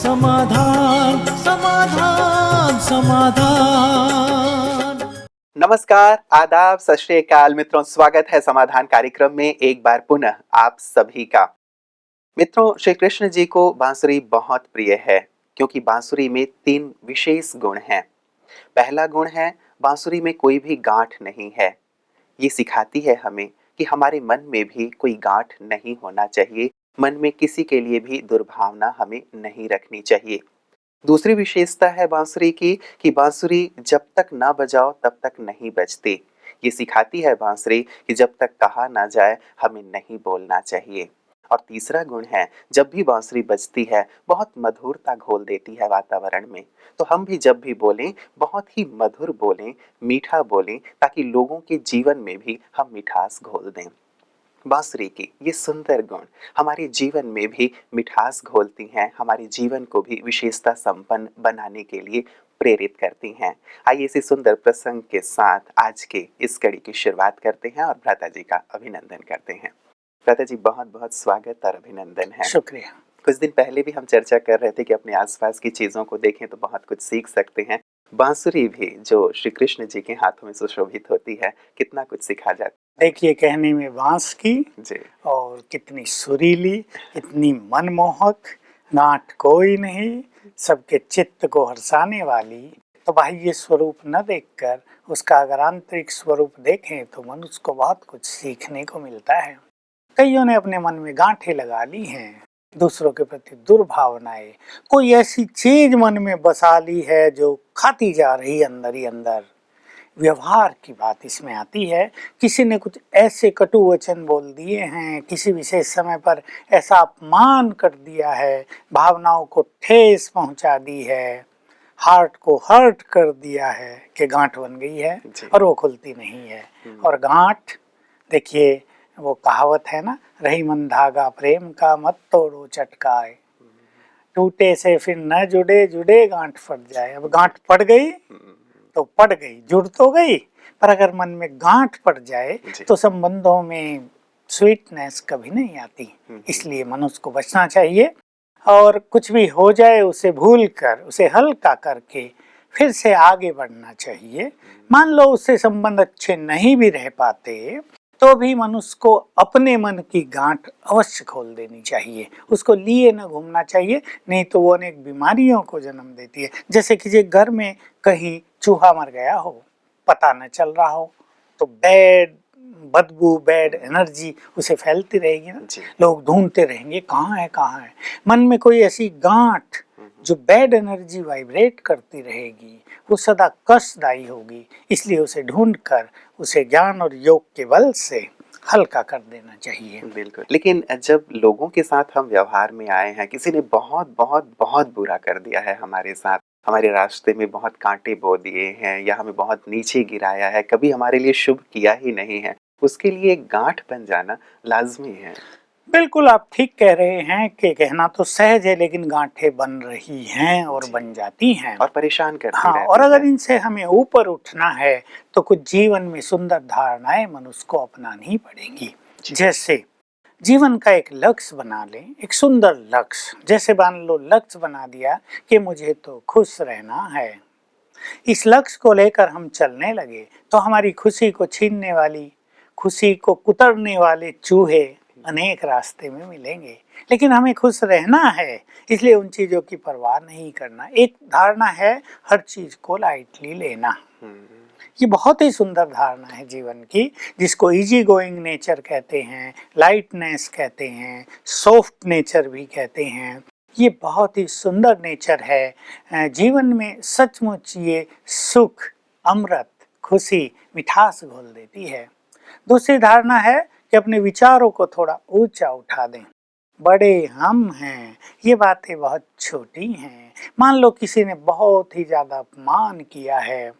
समाधान समाधान समाधान। नमस्कार, आदाब, सत श्री अकाल मित्रों, स्वागत है समाधान कार्यक्रम में एक बार पुनः आप सभी का। मित्रों, श्री कृष्ण जी को बांसुरी बहुत प्रिय है क्योंकि बांसुरी में 3 विशेष गुण हैं। पहला गुण है बांसुरी में कोई भी गांठ नहीं है। ये सिखाती है हमें कि हमारे मन में भी कोई गांठ नहीं होना चाहिए, मन में किसी के लिए भी दुर्भावना हमें नहीं रखनी चाहिए। दूसरी विशेषता है बांसुरी की कि बांसुरी जब तक ना बजाओ तब तक नहीं बजती। ये सिखाती है बांसुरी कि जब तक कहा ना जाए हमें नहीं बोलना चाहिए। और तीसरा गुण है, जब भी बांसुरी बजती है बहुत मधुरता घोल देती है वातावरण में। तो हम भी जब भी बोलें बहुत ही मधुर बोलें, मीठा बोलें, ताकि लोगों के जीवन में भी हम मिठास घोल दें। बांसुरी की ये सुंदर गुण हमारे जीवन में भी मिठास घोलती हैं, हमारे जीवन को भी विशेषता संपन्न बनाने के लिए प्रेरित करती हैं। आइए इसी सुंदर प्रसंग के साथ आज के इस कड़ी की शुरुआत करते हैं और भ्राता जी का अभिनंदन करते हैं। भ्राता जी, बहुत बहुत स्वागत और अभिनंदन है। शुक्रिया। कुछ दिन पहले भी हम चर्चा कर रहे थे कि अपने आसपास की चीजों को देखें तो बहुत कुछ सीख सकते हैं। बांसुरी भी जो श्री कृष्ण जी के हाथों में सुशोभित होती है, कितना कुछ सिखा जाता है। देखिए, कहने में बांस की जी, और कितनी सुरीली, इतनी मनमोहक, गांठ कोई नहीं, सबके चित्त को हर्षाने वाली। तो बाह्य स्वरूप न देखकर उसका अगर आंतरिक स्वरूप देखें तो मनुष्य को बहुत कुछ सीखने को मिलता है। कईयों ने अपने मन में गांठें लगा ली हैं, दूसरों के प्रति दुर्भावनाएं, कोई ऐसी चीज मन में बसा ली है जो खाती जा रही अंदर ही अंदर। व्यवहार की बात इसमें आती है। किसी ने कुछ ऐसे कटु वचन बोल दिए हैं, किसी विशेष समय पर ऐसा अपमान कर दिया है, भावनाओं को ठेस पहुंचा दी है, हार्ट को हर्ट कर दिया है कि गांठ बन गई है और वो खुलती नहीं है। और गांठ, देखिए वो कहावत है ना, रही मन धागा प्रेम का मत तोड़ो चटकाए, टूटे से फिर न जुड़े, जुड़े गांठ फट जाए। अब गांठ पड़ गई तो पड़ गई, जुड़ तो गई, पर अगर मन में गांठ पड़ जाए तो संबंधों में स्वीटनेस कभी नहीं आती। इसलिए मनुष्य को बचना चाहिए और कुछ भी हो जाए उसे भूल कर, उसे हल्का करके फिर से आगे बढ़ना चाहिए। मान लो उससे संबंध अच्छे नहीं भी रह पाते तो भी मनुष्य को अपने मन की गांठ अवश्य खोल देनी चाहिए, उसको लिए न घूमना चाहिए, नहीं तो वो अनेक बीमारियों को जन्म देती है। जैसे किसी घर में कहीं चूहा मर गया हो, पता न चल रहा हो, तो बैड बदबू, बैड एनर्जी उसे फैलती रहेगी ना, लोग ढूंढते रहेंगे कहाँ है कहाँ है। मन में कोई ऐसी गांठ जो बैड एनर्जी वाइब्रेट करती रहेगी वो सदा कष्टदायी होगी, इसलिए उसे ढूंढकर उसे ज्ञान और योग के बल से हल्का कर देना चाहिए। बिल्कुल। लेकिन जब लोगों के साथ हम व्यवहार में आए हैं, किसी ने बहुत बहुत बहुत बुरा कर दिया है हमारे साथ, हमारे रास्ते में बहुत कांटे बो दिए हैं या हमें बहुत नीचे गिराया है, कभी हमारे लिए शुभ किया ही नहीं है, उसके लिए एक गांठ बन जाना लाजमी है। बिल्कुल, आप ठीक कह रहे हैं कि कहना तो सहज है, लेकिन गांठें बन रही हैं और बन जाती हैं और परेशान करती हाँ, रहती और अगर है। इनसे हमें ऊपर उठना है तो कुछ जीवन में सुंदर धारणाएं मनुष्य को अपनानी पड़ेंगी। जैसे जीवन का एक लक्ष्य बना लें, एक सुंदर लक्ष्य। जैसे मान लो लक्ष्य बना दिया कि मुझे तो खुश रहना है, इस लक्ष्य को लेकर हम चलने लगे तो हमारी खुशी को छीनने वाली, खुशी को कुतरने वाले चूहे अनेक रास्ते में मिलेंगे, लेकिन हमें खुश रहना है, इसलिए उन चीजों की परवाह नहीं करना। एक धारणा है हर चीज को लाइटली लेना, ये बहुत ही सुंदर धारणा है जीवन की, जिसको इजी गोइंग नेचर कहते हैं, लाइटनेस कहते हैं, सॉफ्ट नेचर भी कहते हैं। ये बहुत ही सुंदर नेचर है। जीवन में सचमुच ये सुख, अमृत, खुशी, मिठास घोल देती है। दूसरी धारणा है कि अपने विचारों को थोड़ा ऊंचा उठा दें। बड़े हम हैं, ये बातें बहुत छोटी हैं। मान लो किसी ने बहुत ही ज्यादा अपमान किया है,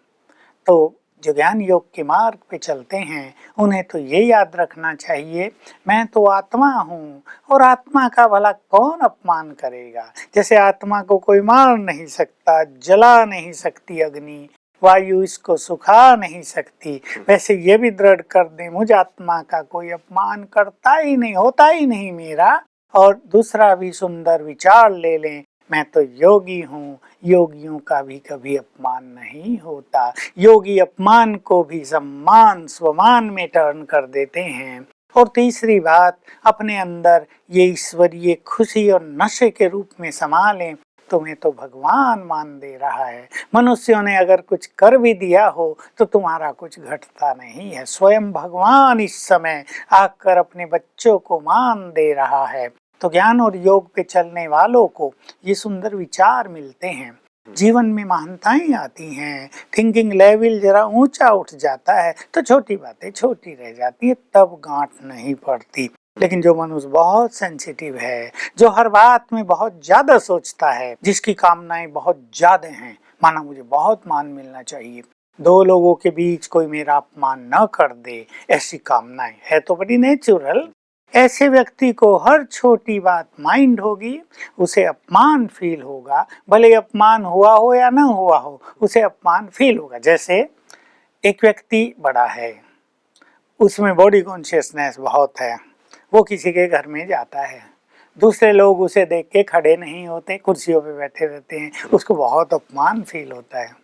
तो जो ज्ञान योग के मार्ग पे चलते हैं उन्हें तो ये याद रखना चाहिए, मैं तो आत्मा हूँ और आत्मा का भला कौन अपमान करेगा। जैसे आत्मा को कोई मार नहीं सकता, जला नहीं सकती अग्नि, वायु इसको सुखा नहीं सकती, वैसे ये भी दृढ़ कर दें मुझ आत्मा का कोई अपमान करता ही नहीं, होता ही नहीं मेरा। और दूसरा भी सुंदर विचार ले लें, मैं तो योगी हूँ, योगियों का भी कभी अपमान नहीं होता। योगी अपमान को भी सम्मान स्वमान में टर्न कर देते हैं। और तीसरी बात, अपने अंदर ये ईश्वरीय खुशी और नशे के रूप में समा लें। तुम्हें तो भगवान मान दे रहा है। मनुष्यों ने अगर कुछ कर भी दिया हो तो तुम्हारा कुछ घटता नहीं है। स्वयं भगवान इस समय आकर अपने बच्चों को मान दे रहा है। तो ज्ञान और योग पे चलने वालों को ये सुंदर विचार मिलते हैं। जीवन में महानताएं आती हैं, थिंकिंग लेवल जरा ऊंचा उठ जाता है तो छोटी बातें छोटी रह जाती है, तब गांठ नहीं पड़ती। लेकिन जो मनुष्य बहुत सेंसिटिव है, जो हर बात में बहुत ज्यादा सोचता है, जिसकी कामनाएं बहुत ज्यादा हैं, माना मुझे बहुत मान मिलना चाहिए, दो लोगों के बीच कोई मेरा अपमान न कर दे, ऐसी कामनाएं है तो बड़ी नेचुरल। ऐसे व्यक्ति को हर छोटी बात माइंड होगी, उसे अपमान फील होगा, भले अपमान हुआ हो या ना हुआ हो, उसे अपमान फील होगा। जैसे एक व्यक्ति बड़ा है, उसमें बॉडी कॉन्शियसनेस बहुत है, वो किसी के घर में जाता है, दूसरे लोग उसे देख के खड़े नहीं होते, कुर्सियों पे बैठे रहते हैं, उसको बहुत अपमान फील होता है।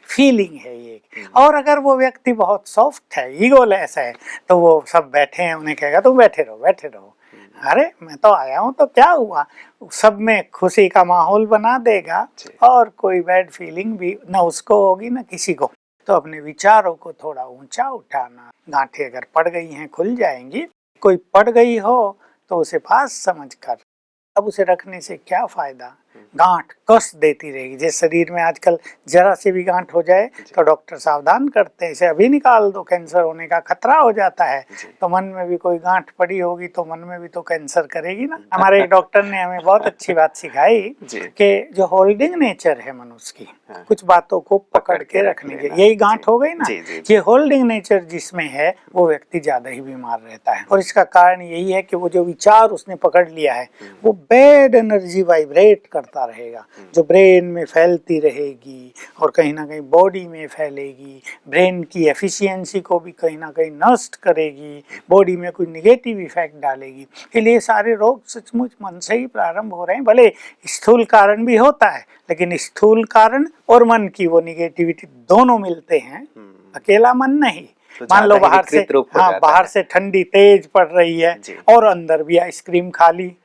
फीलिंग है ये। और अगर वो व्यक्ति बहुत सॉफ्ट है, ईगोलेस है, तो वो सब बैठे हैं, उन्हें कहेगा तुम बैठे रहो बैठे रहो, अरे मैं तो आया हूँ तो क्या हुआ, सब में खुशी का माहौल बना देगा और कोई बैड फीलिंग भी ना उसको होगी ना किसी को। तो अपने विचारों को थोड़ा ऊंचा उठाना, गांठें अगर पड़ गई हैं खुल जाएंगी, कोई पड़ गई हो तो उसे पास समझ कर अब उसे रखने से क्या फायदा, गांठ कस देती रहेगी। जैसे शरीर में आजकल जरा से भी गांठ हो जाए तो डॉक्टर सावधान करते हैं, इसे अभी निकाल दो, कैंसर होने का खतरा हो जाता है। तो मन में भी कोई गांठ पड़ी होगी तो मन में भी तो कैंसर करेगी ना। हमारे एक डॉक्टर ने हमें बहुत अच्छी बात सिखाई कि जो होल्डिंग नेचर है मनुष्य की, कुछ बातों को पकड़ के रखने की, यही गांठ हो गई ना। ये होल्डिंग नेचर जिसमें है वो व्यक्ति ज्यादा ही बीमार रहता है। और इसका कारण यही है कि वो जो विचार उसने पकड़ लिया है वो बैड एनर्जी वाइब्रेट करता रहेगा, जो ब्रेन में फैलती रहेगी और कहीं ना कहीं बॉडी में फैलेगी, ब्रेन की एफिशिएंसी को भी कहीं ना कहीं नष्ट करेगी, बॉडी में कोई निगेटिव इफेक्ट डालेगी। इसलिए सारे रोग सचमुच मन से ही प्रारंभ हो रहे हैं। भले स्थूल कारण भी होता है, लेकिन स्थूल कारण और मन की वो निगेटिविटी दोनों मिलते हैं, अकेला मन नहीं। तो मान लो बाहर से, हाँ, बाहर से ठंडी तेज पड़ रही है और अंदर भी आइसक्रीम खा ली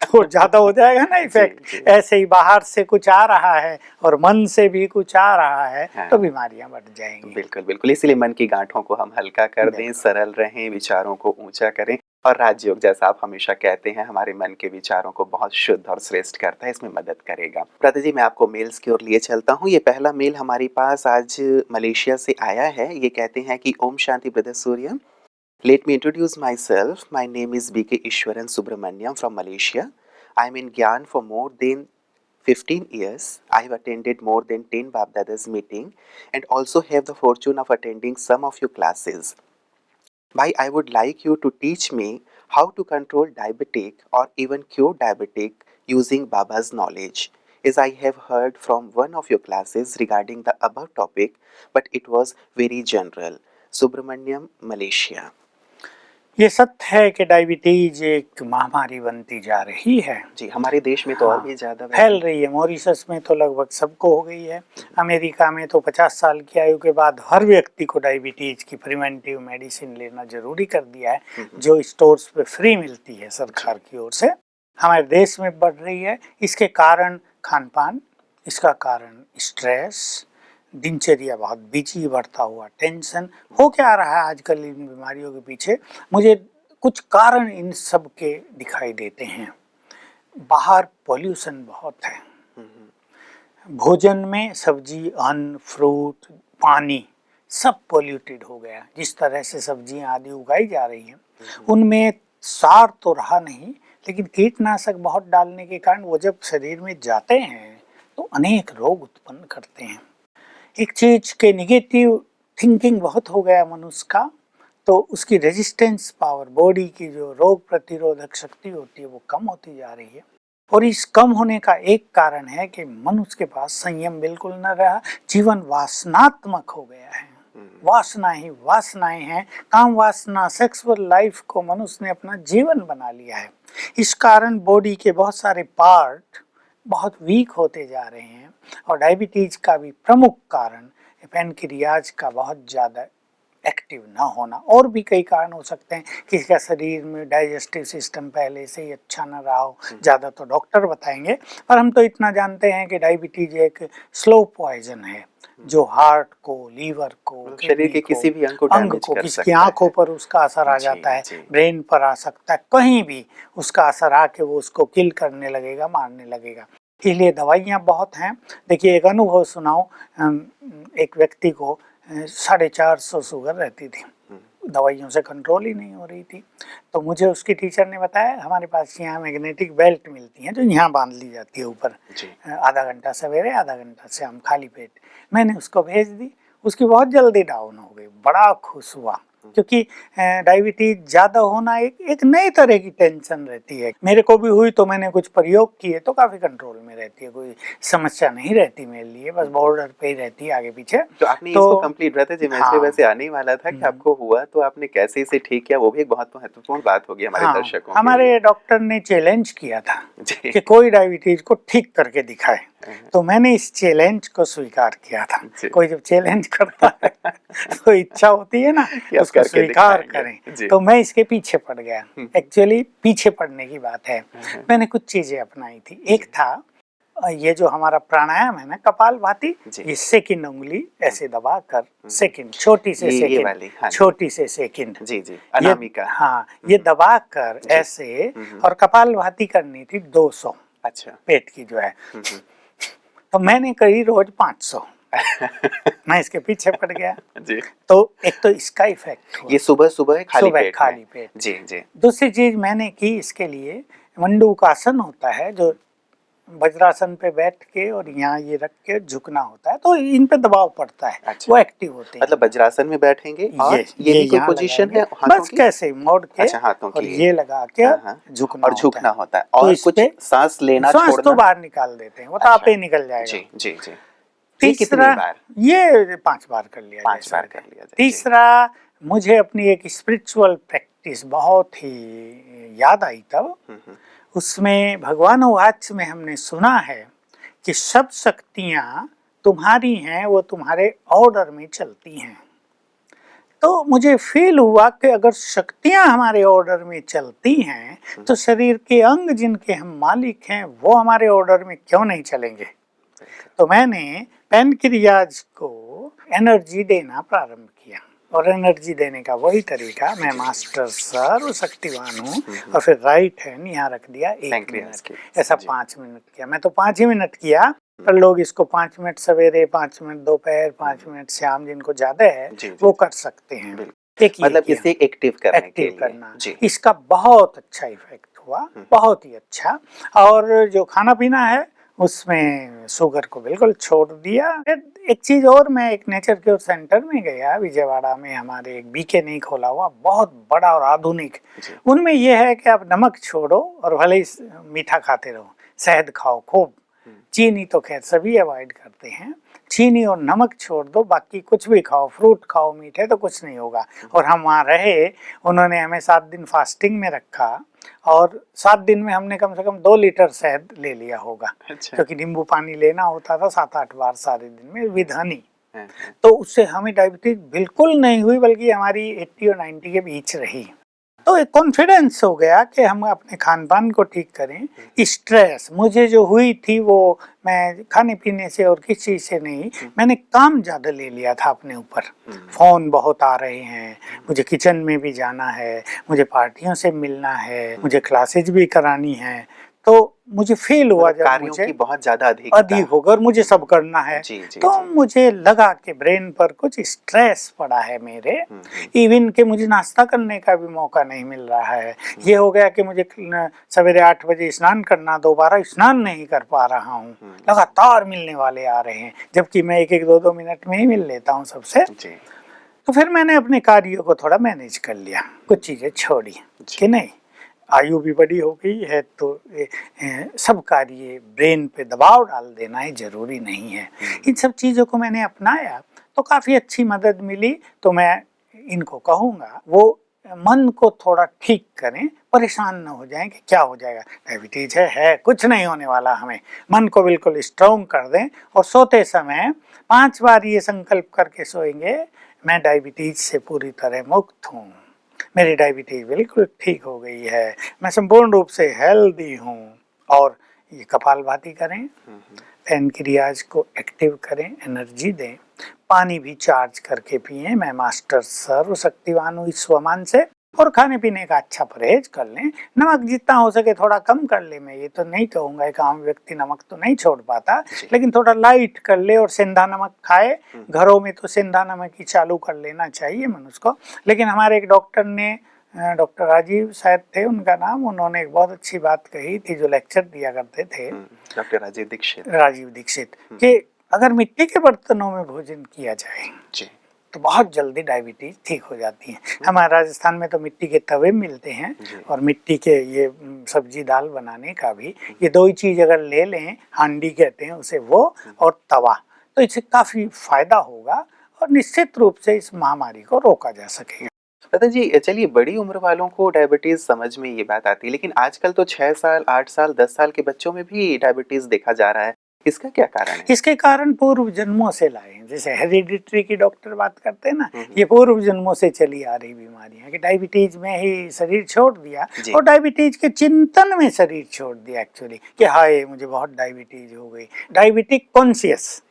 तो ज्यादा हो जाएगा ना इफेक्ट। ऐसे ही बाहर से कुछ आ रहा है और मन से भी कुछ आ रहा है, तो बीमारियां बढ़ जाएंगी। बिल्कुल बिल्कुल, इसीलिए मन की गांठों को हम हल्का कर दें, सरल रहें, विचारों को ऊंचा करें। और राजयोग, जैसा आप हमेशा कहते हैं, हमारे मन के विचारों को बहुत शुद्ध और श्रेष्ठ करता है, इसमें मदद करेगा। प्रातः जी, मैं आपको मेल्स की ओर लिए चलता हूँ। ये पहला मेल हमारे पास आज मलेशिया से आया है। ये कहते हैं कि Om Shanti brother Surya, let me introduce myself. My name is B.K. Ishwaran Subramaniam from Malaysia. I'm in Gyan for more than 15 years. I have attended more than 10 Bapdadas meeting and also have the fortune of attending some of your classes. Bhai, I would like you to teach me how to control diabetic or even cure diabetic using Baba's knowledge, as I have heard from one of your classes regarding the above topic, but it was very general. Subramaniam, Malaysia. ये सत्य है कि diabetes एक महामारी बनती जा रही है जी। हमारे देश में तो और भी ज्यादा फैल रही है। मॉरिशस में तो लगभग सबको हो गई है। अमेरिका में तो 50 साल की आयु के बाद हर व्यक्ति को डायबिटीज की प्रिवेंटिव मेडिसिन लेना जरूरी कर दिया है, जो स्टोर्स पे फ्री मिलती है सरकार की ओर से। हमारे देश में बढ़ रही है। इसके कारण खान पान, इसका कारण स्ट्रेस, दिनचर्या बहुत बिजी, बढ़ता हुआ टेंशन। हो क्या रहा है आजकल इन बीमारियों के पीछे? मुझे कुछ कारण इन सब के दिखाई देते हैं। बाहर पॉल्यूशन बहुत है, भोजन में सब्जी, अन्न, फ्रूट, पानी सब पॉल्यूटेड हो गया। जिस तरह से सब्जियां आदि उगाई जा रही हैं उनमें सार तो रहा नहीं, लेकिन कीटनाशक बहुत डालने के कारण वो जब शरीर में जाते हैं तो अनेक रोग उत्पन्न करते हैं। एक चीज के निगेटिव थिंकिंग बहुत हो गया मनुष्य का, तो उसकी रेजिस्टेंस पावर, बॉडी की जो रोग प्रतिरोधक शक्ति होती है वो कम होती जा रही है। और इस कम होने का एक कारण है कि मनुष्य के पास संयम बिल्कुल न रहा, जीवन वासनात्मक हो गया है। वासना ही वासनाएं हैं, काम वासना, सेक्सुअल लाइफ को मनुष्य ने अपना जीवन बना लिया है। इस कारण बॉडी के बहुत सारे पार्ट बहुत वीक होते जा रहे हैं। और डायबिटीज का भी प्रमुख कारण पैनक्रियाज का बहुत ज़्यादा एक्टिव ना होना, और भी कई कारण हो सकते हैं। किसी का शरीर में डाइजेस्टिव सिस्टम पहले से ही अच्छा ना रहा हो, ज़्यादा तो डॉक्टर बताएंगे। पर हम तो इतना जानते हैं कि डायबिटीज एक स्लो पॉइजन है जो हार्ट को, लीवर को, शरीर के किसी भी अंग को डैमेज कर किसी की सकता है। आंखों पर उसका असर आ जी, जाता है, जी। ब्रेन पर आ सकता है, कहीं भी उसका असर आके वो उसको किल करने लगेगा, मारने लगेगा। इसलिए दवाइयाँ बहुत हैं। देखिए एक अनुभव सुनाऊं, एक व्यक्ति को 450 शुगर रहती थी, दवाइयों से कंट्रोल ही नहीं हो रही थी। तो मुझे उसकी टीचर ने बताया, हमारे पास यहाँ मैग्नेटिक बेल्ट मिलती हैं जो यहाँ बांध ली जाती है ऊपर, आधा घंटा सवेरे आधा घंटा शाम खाली पेट। मैंने उसको भेज दी, उसकी बहुत जल्दी डाउन हो गई, बड़ा खुश हुआ। क्योंकि डायबिटीज ज़्यादा होना एक नई तरह की टेंशन रहती है। मेरे को भी हुई तो मैंने कुछ प्रयोग किए तो काफ़ी कंट्रोल में रहती है, कोई समस्या नहीं रहती मेरे लिए, बस बॉर्डर पे ही रहती है आगे पीछे। तो आपने इसको कंप्लीट रहते जी, मैं इसलिए वैसे आने ही वाला था कि आपको हुआ तो आपने कैसे इसे ठीक किया, वो भी एक बहुत महत्वपूर्ण बात होगी हमारे दर्शकों के लिए। हमारे डॉक्टर ने चैलेंज किया था कि कोई डायबिटीज को ठीक करके दिखाए, तो मैंने इस चैलेंज को स्वीकार किया था। कोई जब चैलेंज करता है तो इच्छा होती है ना उसको स्वीकार करें, तो मैं इसके पीछे पड़ गया। एक्चुअली पीछे पड़ने की बात है, मैंने कुछ चीजें अपनाई थी। एक था ये जो हमारा प्राणायाम है ना, कपालभाति, ये सेकंड उंगली ऐसे दबा कर सेकंड, छोटी से सेकंड, छोटी से सेकंड, जी जी, अनामिका, हाँ, ये दबा कर ऐसे, और कपालभाति करनी थी 200, अच्छा, पेट की जो है। तो मैंने करी रोज 500। मैं इसके पीछे पड़ गया जी। तो एक तो इसका इफेक्ट हुआ, ये सुबह सुबह खाली पेट जी जी। दूसरी चीज मैंने की इसके लिए, मंडूकासन होता है जो वज्रासन पे बैठ के और यहाँ ये रख के झुकना होता है, तो इन पे दबाव पड़ता है। अच्छा। वो एक्टिव होते हैं। मतलब वज्रासन में बैठेंगे और ये भी कोई पोजीशन है हाथों बस कैसे मोड़ के, अच्छा, हाथों की, और ये लगा के झुकना होता है। और कुछ सांस लेना, सांस तो बाहर निकाल देते हैं, वो तो आपे निकल जाएगा। जी जी जी। तीसरा, ये 5 बार कर लिया, 5 बार कर लिया। तीसरा, मुझे अपनी एक स्पिरिचुअल प्रैक्टिस बहुत ही याद आई तब, उसमें भगवान वाच में हमने सुना है कि सब शक्तियां तुम्हारी हैं, वो तुम्हारे ऑर्डर में चलती हैं। तो मुझे फील हुआ कि अगर शक्तियां हमारे ऑर्डर में चलती हैं तो शरीर के अंग जिनके हम मालिक हैं वो हमारे ऑर्डर में क्यों नहीं चलेंगे। तो मैंने पैनक्रियाज को एनर्जी देना प्रारंभ किया, और एनर्जी देने का वही तरीका, मैं मास्टर सर्वशक्तिवान हूँ, और फिर राइट हैंड यहाँ रख दिया 1 मिनट, ऐसा 5 मिनट किया। मैं तो 5 ही मिनट किया, पर लोग इसको 5 मिनट सवेरे, 5 मिनट दोपहर, 5 मिनट शाम, जिनको ज्यादा है वो कर सकते हैं। मतलब इसे एक्टिव करना, इसका बहुत अच्छा इफेक्ट हुआ, बहुत ही अच्छा। और जो खाना पीना है उसमें शुगर को बिल्कुल छोड़ दिया। एक चीज और, मैं एक नेचर क्योर सेंटर में गया विजयवाड़ा में, हमारे एक बीके नहीं खोला हुआ, बहुत बड़ा और आधुनिक। उनमें यह है कि आप नमक छोड़ो और भले ही मीठा खाते रहो, शहद खाओ खूब, चीनी तो खैर सभी अवॉइड करते हैं, चीनी और नमक छोड़ दो, बाकी कुछ भी खाओ, फ्रूट खाओ, मीठे, तो कुछ नहीं होगा। और हम वहाँ रहे, उन्होंने हमें 7 दिन फास्टिंग में रखा, और 7 दिन में हमने कम से कम 2 लीटर शहद ले लिया होगा। अच्छा। क्योंकि नींबू पानी लेना होता था 7-8 बार सारे दिन में विद हनी। तो उससे हमें डायबिटीज बिल्कुल नहीं हुई, बल्कि हमारी 80 और 90 के बीच रही। तो एक कॉन्फिडेंस हो गया कि हम अपने खान पान को ठीक करें। स्ट्रेस मुझे जो हुई थी वो मैं खाने पीने से और किसी चीज से नहीं, मैंने काम ज्यादा ले लिया था अपने ऊपर। फोन बहुत आ रहे हैं, मुझे किचन में भी जाना है, मुझे पार्टियों से मिलना है, मुझे क्लासेज भी करानी है, तो मुझे फील हुआ जब कार्यों की बहुत ज्यादा अधिक होगा और मुझे सब करना है। तो मुझे लगा कि ब्रेन पर कुछ स्ट्रेस पड़ा है मेरे, इवन के मुझे नाश्ता करने का भी मौका नहीं मिल रहा है। ये हो गया कि मुझे सवेरे 8 बजे स्नान करना, दोबारा स्नान नहीं कर पा रहा हूँ, लगातार मिलने वाले आ रहे हैं, जबकि मैं 1-1, 2-2 मिनट में ही मिल लेता हूँ सबसे। तो फिर मैंने अपने कार्यों को थोड़ा मैनेज कर लिया, कुछ चीजें छोड़ी कि नहीं, आयु भी बड़ी हो गई है, तो सब कार्य ब्रेन पे दबाव डाल देना ही जरूरी नहीं है। इन सब चीज़ों को मैंने अपनाया तो काफ़ी अच्छी मदद मिली। तो मैं इनको कहूँगा, वो मन को थोड़ा ठीक करें, परेशान न हो जाएं कि क्या हो जाएगा, डायबिटीज है कुछ नहीं होने वाला। हमें मन को बिल्कुल स्ट्रॉन्ग कर दें और सोते समय 5 बार ये संकल्प करके सोएंगे, मैं डायबिटीज से पूरी तरह मुक्त हूँ, मेरी डायबिटीज बिल्कुल ठीक हो गई है, मैं संपूर्ण रूप से हेल्दी हूँ। और ये कपालभाति करें, पैनक्रियाज को एक्टिव करें, एनर्जी दें, पानी भी चार्ज करके पिएं, मैं मास्टर सर्वशक्तिवान हूँ इस स्वमान से। और खाने पीने का अच्छा परहेज कर लें, नमक जितना हो सके थोड़ा कम कर ले। मैं ये तो नहीं कहूँगा, एक आम व्यक्ति नमक तो नहीं छोड़ पाता, लेकिन थोड़ा लाइट कर ले और सेंधा नमक खाए। घरों में तो सेंधा नमक ही चालू कर लेना चाहिए मनुष्य को। लेकिन हमारे एक डॉक्टर ने, डॉक्टर राजीव शायद थे उनका नाम, उन्होंने एक बहुत अच्छी बात कही थी जो लेक्चर दिया करते थे, डॉक्टर राजीव दीक्षित, कि अगर मिट्टी के बर्तनों में भोजन किया जाए तो बहुत जल्दी डायबिटीज ठीक हो जाती है। हमारे राजस्थान में तो मिट्टी के तवे मिलते हैं और मिट्टी के ये सब्जी दाल बनाने का भी, ये दो ही चीज अगर ले लें, हांडी कहते हैं उसे, वो और तवा, तो इससे काफी फायदा होगा और निश्चित रूप से इस महामारी को रोका जा सकेगा। दादा जी, चलिए बड़ी उम्र वालों को डायबिटीज समझ में ये बात आती है, लेकिन आजकल तो 6 साल 8 साल 10 साल के बच्चों में भी डायबिटीज देखा जा रहा है, इसका क्या कारण है? इसके कारण पूर्व जन्मों से लाए हैं, जैसे हेरिडिटरी की डॉक्टर बात करते हैं ना, ये पूर्व जन्मों से चली आ रही बीमारियां, कि डायबिटीज में ही शरीर छोड़ दिया और डायबिटीज के चिंतन में शरीर छोड़ दिया एक्चुअली, कि हाय मुझे बहुत डायबिटीज हो गई। डायबिटिक कॉन्शियस,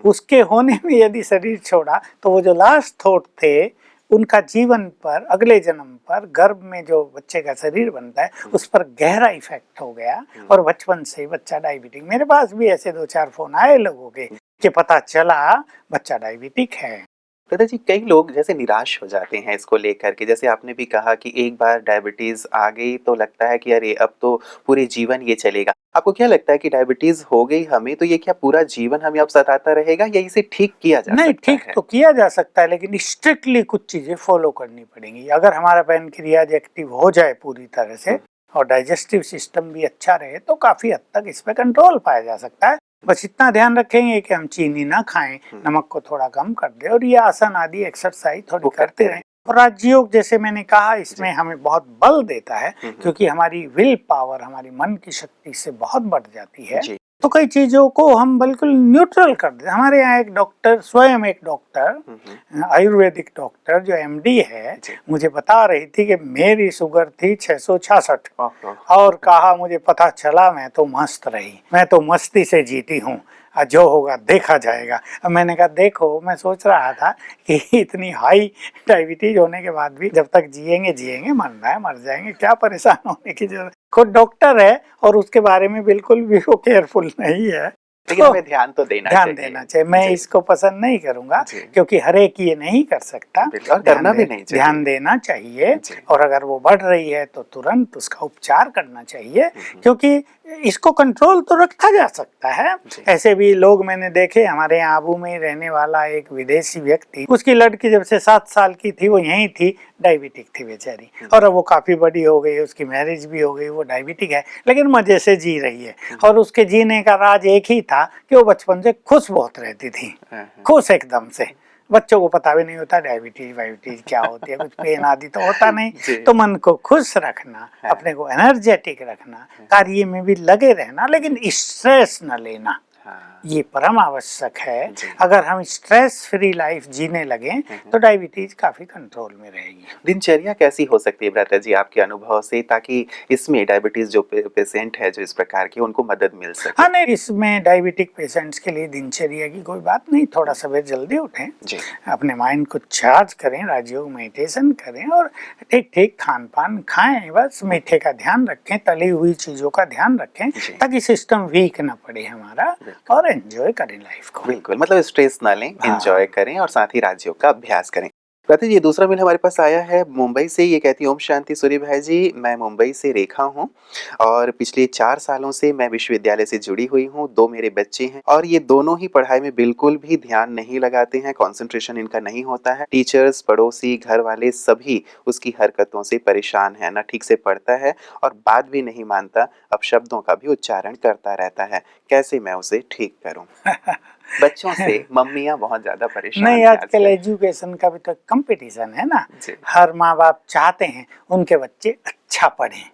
उसके होने में यदि शरीर छोड़ा तो वो जो लास्ट थॉट थे उनका जीवन पर, अगले जन्म पर, गर्भ में जो बच्चे का शरीर बनता है उस पर गहरा इफेक्ट हो गया और बचपन से बच्चा डायबिटिक। मेरे पास भी ऐसे 2-4 फोन आए लोगों के कि पता चला बच्चा डायबिटिक है। दादाजी, कई लोग जैसे निराश हो जाते हैं इसको लेकर के, जैसे आपने भी कहा कि एक बार डायबिटीज आ गई तो लगता है कि अरे अब तो पूरे जीवन ये चलेगा। आपको क्या लगता है कि डायबिटीज हो गई हमें तो ये क्या पूरा जीवन हमें अब सताता रहेगा या इसे ठीक किया जा सकता है? नहीं, ठीक तो किया जा सकता है, लेकिन स्ट्रिक्टली कुछ चीजें फॉलो करनी पड़ेंगी। अगर हमारा पैनक्रियाज एक्टिव हो जाए पूरी तरह से और डाइजेस्टिव सिस्टम भी अच्छा रहे तो काफी हद तक इस पे कंट्रोल पाया जा सकता है। बस इतना ध्यान रखेंगे कि हम चीनी ना खाएं, नमक को थोड़ा कम कर दे और ये आसन आदि एक्सरसाइज थोड़ी करते रहें। और राजयोग जैसे मैंने कहा, इसमें हमें बहुत बल देता है, क्योंकि हमारी विल पावर, हमारी मन की शक्ति से बहुत बढ़ जाती है। तो कई चीजों को हम बिल्कुल न्यूट्रल कर देते। हमारे यहाँ एक डॉक्टर, स्वयं एक डॉक्टर, आयुर्वेदिक डॉक्टर जो एमडी है, मुझे बता रही थी कि मेरी शुगर थी 666 और कहा मुझे पता चला मैं तो मस्त रही, मैं तो मस्ती से जीती हूँ, जो होगा देखा जाएगा। अब मैंने कहा देखो, मैं सोच रहा था कि इतनी हाई डायबिटीज होने के बाद भी जब तक जिएंगे, मरना है मर जाएंगे, क्या परेशान होने की जरूरत। खुद डॉक्टर है और उसके बारे में बिल्कुल भी वो केयरफुल नहीं है। लेकिन हमें ध्यान तो देना चाहिए। मैं इसको पसंद नहीं करूंगा, क्योंकि हर एक ये नहीं कर सकता, करना भी नहीं चाहिए, ध्यान देना चाहिए। और अगर वो बढ़ रही है तो तुरंत उसका उपचार करना चाहिए, क्योंकि इसको कंट्रोल तो रखा जा सकता है। ऐसे भी लोग मैंने देखे, हमारे यहाँ आबू में रहने वाला एक विदेशी व्यक्ति, उसकी लड़की जब से 7 साल की थी वो यहीं थी, डायबिटिक थी बेचारी, और अब वो काफी बड़ी हो गई, उसकी मैरिज भी हो गई, वो डायबिटिक है लेकिन मजे से जी रही है। और उसके जीने का राज एक ही था कि वो बचपन से खुश बहुत रहती थी, खुश एकदम से। बच्चों को पता भी नहीं होता डायबिटीज क्या होती है, कुछ पेन आदि तो होता नहीं। तो मन को खुश रखना, अपने को एनर्जेटिक रखना, कार्य में भी लगे रहना, लेकिन स्ट्रेस न लेना, ये परम आवश्यक है। अगर हम स्ट्रेस फ्री लाइफ जीने लगे तो डायबिटीज काफी कंट्रोल में रहेगी। दिनचर्या कैसी हो सकती है भ्राता जी आपके अनुभव से, ताकि इसमें डायबिटीज जो पेशेंट है जो इस प्रकार के, उनको मदद मिल सके? हाँ, नहीं, इसमें डायबिटिक पेशेंट्स के लिए दिनचर्या की कोई बात नहीं। थोड़ा सवेर जल्दी उठें, अपने माइंड को चार्ज करें, राजयोग मेडिटेशन करें और ठीक खान पान खाएं। बस मीठे का ध्यान रखें, तली हुई चीजों का ध्यान रखें, ताकि सिस्टम वीक ना पड़े हमारा, और एंजॉय करें लाइफ को। बिल्कुल, मतलब स्ट्रेस ना लें, एंजॉय करें और साथ ही राजयोग का अभ्यास करें। भ्राता जी, दूसरा मेल हमारे पास आया है मुंबई से। ये कहती है, ओम शांति सूर्य भाई जी, मैं मुंबई से रेखा हूँ और पिछले 4 सालों से मैं विश्वविद्यालय से जुड़ी हुई हूँ। 2 मेरे बच्चे हैं और ये दोनों ही पढ़ाई में बिल्कुल भी ध्यान नहीं लगाते हैं, कंसंट्रेशन इनका नहीं होता है। टीचर्स, पड़ोसी, घर वाले सभी उसकी हरकतों से परेशान है, ना ठीक से पढ़ता है और बात भी नहीं मानता, अब शब्दों का भी उच्चारण करता रहता है। कैसे मैं उसे ठीक करूँ? बच्चों से मम्मियाँ बहुत ज्यादा परेशान नहीं, हैं आजकल आजकल। एजुकेशन का भी तो कंपटीशन है ना। जी। हर माँ बाप चाहते हैं उनके बच्चे अच्छा पढ़ें,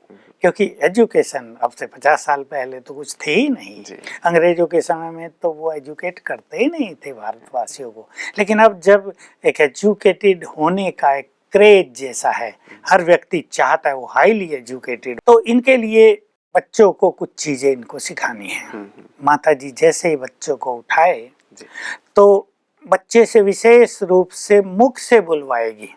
क्योंकि एजुकेशन अब से 50 साल पहले तो कुछ थे ही नहीं। जी। अंग्रेजों के समय में तो वो एजुकेट करते ही नहीं थे भारतवासियों को। लेकिन अब जब एक एजुकेटेड होने का एक क्रेज जैसा है, हर व्यक्ति चाहता है वो हाईली एजुकेटेड, तो इनके लिए बच्चों को कुछ चीजें इनको सिखानी है। माता जी जैसे ही बच्चों को उठाए जी। तो बच्चे से विशेष रूप से मुख से बुलवाएगी,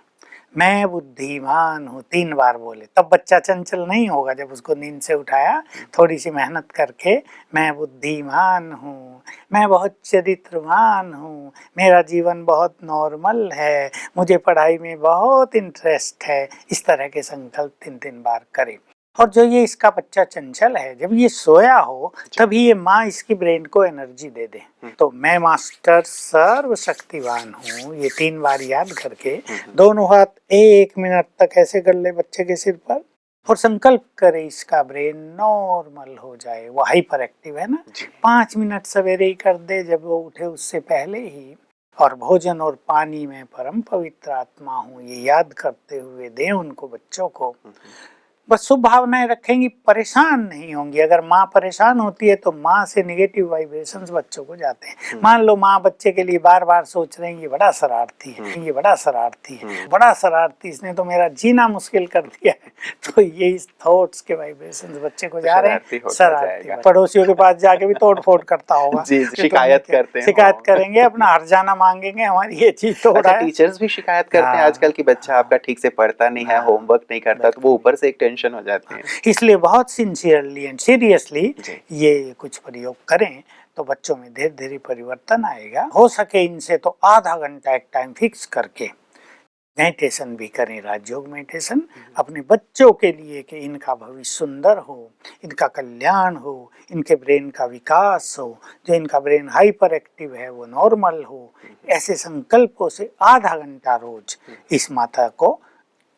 मैं बुद्धिमान हूँ, 3 बार बोले, तब बच्चा चंचल नहीं होगा। जब उसको नींद से उठाया, थोड़ी सी मेहनत करके, मैं बुद्धिमान हूँ, मैं बहुत चरित्रवान हूँ, मेरा जीवन बहुत नॉर्मल है, मुझे पढ़ाई में बहुत इंटरेस्ट है, इस तरह के संकल्प 3-3 बार करें। और जो ये इसका बच्चा चंचल है, जब ये सोया हो तभी ये माँ इसकी ब्रेन को एनर्जी दे दे। तो मैं मास्टर सर्वशक्तिवान हूँ, ये 3 बार याद करके दोनों हाथ 1 मिनट तक ऐसे कर ले बच्चे के सिर पर और संकल्प करे इसका ब्रेन नॉर्मल हो जाए। वो हाइपर एक्टिव है ना, 5 मिनट सवेरे ही कर दे जब वो उठे उससे पहले ही। और भोजन और पानी में परम पवित्र आत्मा हूँ, ये याद करते हुए दे उनको बच्चों को। बस शुभ भावनाएं रखेंगी, परेशान नहीं होंगी। अगर माँ परेशान होती है तो माँ से नेगेटिव वाइब्रेशंस बच्चों को जाते हैं। मान लो माँ बच्चे के लिए बार बार सोच रही है ये बड़ा शरारती है, ये बड़ा शरारती है, बड़ा शरारती, इसने तो मेरा जीना मुश्किल कर दिया है, तो ये इस थॉट्स के वाइब्रेशंस बच्चे को जा रहे हैं, शरारती। पड़ोसियों के पास जाके भी तोड़ फोड़ करता होगा। जी, शिकायत करते हैं, शिकायत करेंगे, अपना हर्जाना मांगेंगे, हमारी ये चीज तोड़ा अच्छा, है। टीचर्स भी शिकायत करते हैं आजकल कि बच्चा आपका ठीक से पढ़ता नहीं है, होमवर्क नहीं करता, तो वो ऊपर से एक टेंशन हो जाती है। इसलिए बहुत सिंसियरली एंड सीरियसली ये कुछ प्रयोग करें तो बच्चों में धीरे धीरे परिवर्तन आएगा। हो सके इनसे तो आधा घंटा एक टाइम फिक्स करके मेडिटेशन भी करें, राजयोग मेडिटेशन, अपने बच्चों के लिए कि इनका भविष्य सुंदर हो, इनका कल्याण हो, इनके ब्रेन का विकास हो, जो इनका ब्रेन हाइपर एक्टिव है वो नॉर्मल हो। ऐसे संकल्पों से आधा घंटा रोज इस माता को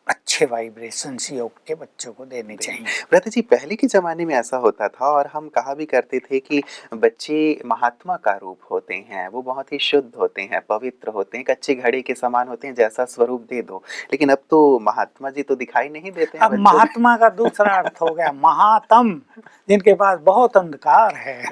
अच्छे वाइब्रेशंस योग के बच्चों को देने चाहिए। व्रत जी, पहले के ज़माने में ऐसा होता था और हम कहा भी करते थे कि बच्चे महात्मा का रूप होते हैं, वो बहुत ही शुद्ध होते हैं, पवित्र होते हैं, एक अच्छे घड़े के समान होते हैं, जैसा स्वरूप दे दो। लेकिन अब तो महात्मा जी तो दिखाई नहीं देते हैं अब बच्चों में। महात्मा का दूसरा अर्थ हो गया महात्म, जिनके पास बहुत अंधकार है,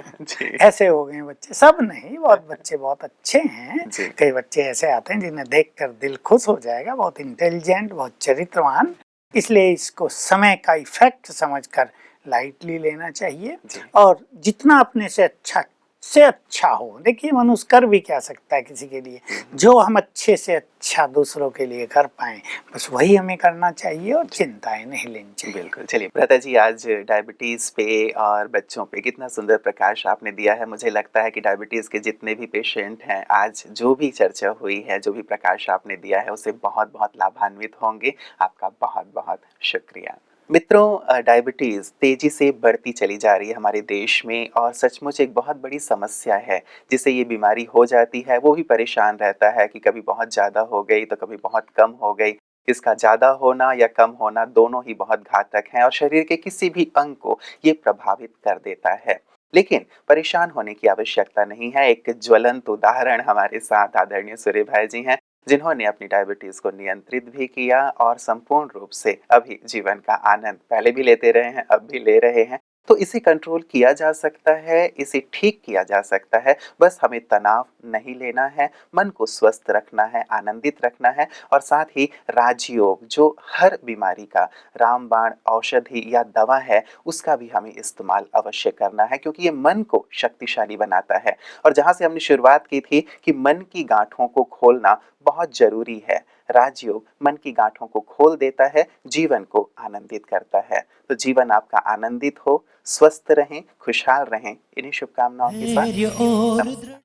ऐसे हो गए बच्चे। सब नहीं, बहुत बच्चे बहुत अच्छे हैं। कई बच्चे ऐसे आते हैं जिन्हें देखकर दिल खुश हो जाएगा, बहुत इंटेलिजेंट, बहुत चरित्रवान। इसलिए इसको समय का इफेक्ट समझकर लाइटली लेना चाहिए और जितना अपने से अच्छा हो। देखिए, मनुष्य कर भी क्या सकता है किसी के लिए, जो हम अच्छे से अच्छा दूसरों के लिए कर पाए बस वही हमें करना चाहिए और चिंताएं नहीं लेनी चाहिए। बिल्कुल। चलिए भ्राता जी, आज डायबिटीज़ पे और बच्चों पे कितना सुंदर प्रकाश आपने दिया है। मुझे लगता है कि डायबिटीज़ के जितने भी पेशेंट हैं, आज जो भी चर्चा हुई है, जो भी प्रकाश आपने दिया है, उससे बहुत बहुत लाभान्वित होंगे। आपका बहुत बहुत शुक्रिया। मित्रों, डायबिटीज़ तेज़ी से बढ़ती चली जा रही है हमारे देश में और सचमुच एक बहुत बड़ी समस्या है। जिसे ये बीमारी हो जाती है वो भी परेशान रहता है कि कभी बहुत ज़्यादा हो गई तो कभी बहुत कम हो गई। इसका ज़्यादा होना या कम होना दोनों ही बहुत घातक हैं और शरीर के किसी भी अंग को ये प्रभावित कर देता है। लेकिन परेशान होने की आवश्यकता नहीं है। एक ज्वलंत उदाहरण हमारे साथ आदरणीय सूर्य भाई जी हैं, जिन्होंने अपनी डायबिटीज को नियंत्रित भी किया और संपूर्ण रूप से अभी जीवन का आनंद पहले भी लेते रहे हैं, अब भी ले रहे हैं। तो इसे कंट्रोल किया जा सकता है, इसे ठीक किया जा सकता है। बस हमें तनाव नहीं लेना है, मन को स्वस्थ रखना है, आनंदित रखना है और साथ ही राजयोग, जो हर बीमारी का रामबाण औषधि या दवा है, उसका भी हमें इस्तेमाल अवश्य करना है, क्योंकि ये मन को शक्तिशाली बनाता है। और जहाँ से हमने शुरुआत की थी कि मन की गांठों को खोलना बहुत जरूरी है, राजयोग मन की गांठों को खोल देता है, जीवन को आनंदित करता है। तो जीवन आपका आनंदित हो, स्वस्थ रहें, खुशहाल रहें, इन्हीं शुभकामनाओं के साथ।